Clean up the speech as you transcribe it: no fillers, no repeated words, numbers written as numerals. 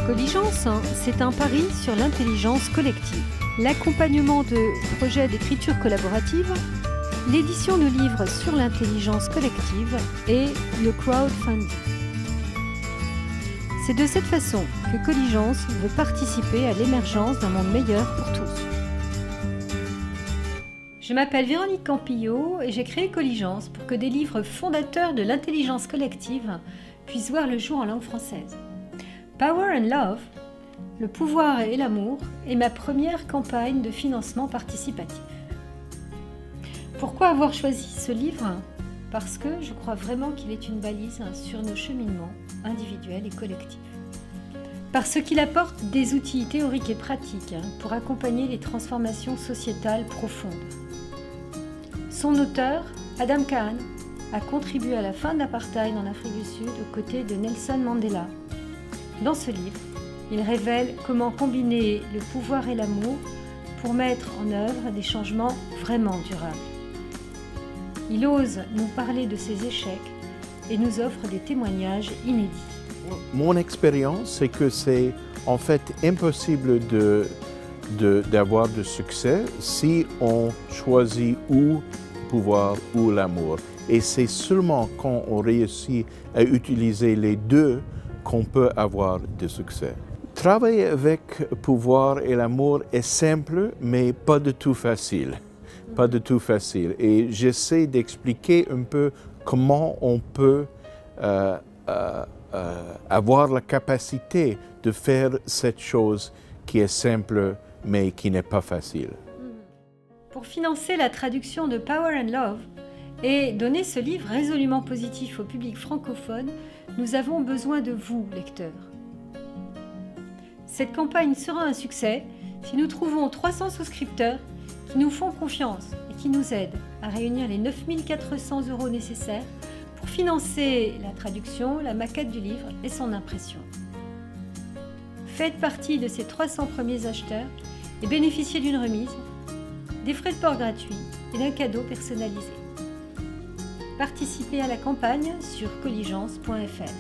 Colligence, c'est un pari sur l'intelligence collective, l'accompagnement de projets d'écriture collaborative, l'édition de livres sur l'intelligence collective et le crowdfunding. C'est de cette façon que Colligence veut participer à l'émergence d'un monde meilleur pour tous. Je m'appelle Véronique Campillo et j'ai créé Colligence pour que des livres fondateurs de l'intelligence collective puissent voir le jour en langue française. Power and Love, le pouvoir et l'amour, est ma première campagne de financement participatif. Pourquoi avoir choisi ce livre ? Parce que je crois vraiment qu'il est une balise sur nos cheminements individuels et collectifs. Parce qu'il apporte des outils théoriques et pratiques pour accompagner les transformations sociétales profondes. Son auteur, Adam Kahn, a contribué à la fin de l'apartheid en Afrique du Sud aux côtés de Nelson Mandela. Dans ce livre, il révèle comment combiner le pouvoir et l'amour pour mettre en œuvre des changements vraiment durables. Il ose nous parler de ses échecs et nous offre des témoignages inédits. Mon expérience, c'est que c'est en fait impossible d'avoir de succès si on choisit ou le pouvoir ou l'amour. Et c'est seulement quand on réussit à utiliser les deux qu'on peut avoir du succès. Travailler avec le pouvoir et l'amour est simple, mais pas du tout facile. Pas du tout facile. Et j'essaie d'expliquer un peu comment on peut avoir la capacité de faire cette chose qui est simple, mais qui n'est pas facile. Pour financer la traduction de Power and Love et donner ce livre résolument positif au public francophone, nous avons besoin de vous, lecteurs. Cette campagne sera un succès si nous trouvons 300 souscripteurs qui nous font confiance et qui nous aident à réunir les 9 400 € nécessaires pour financer la traduction, la maquette du livre et son impression. Faites partie de ces 300 premiers acheteurs et bénéficiez d'une remise, des frais de port gratuits et d'un cadeau personnalisé. Participez à la campagne sur colligence.fr.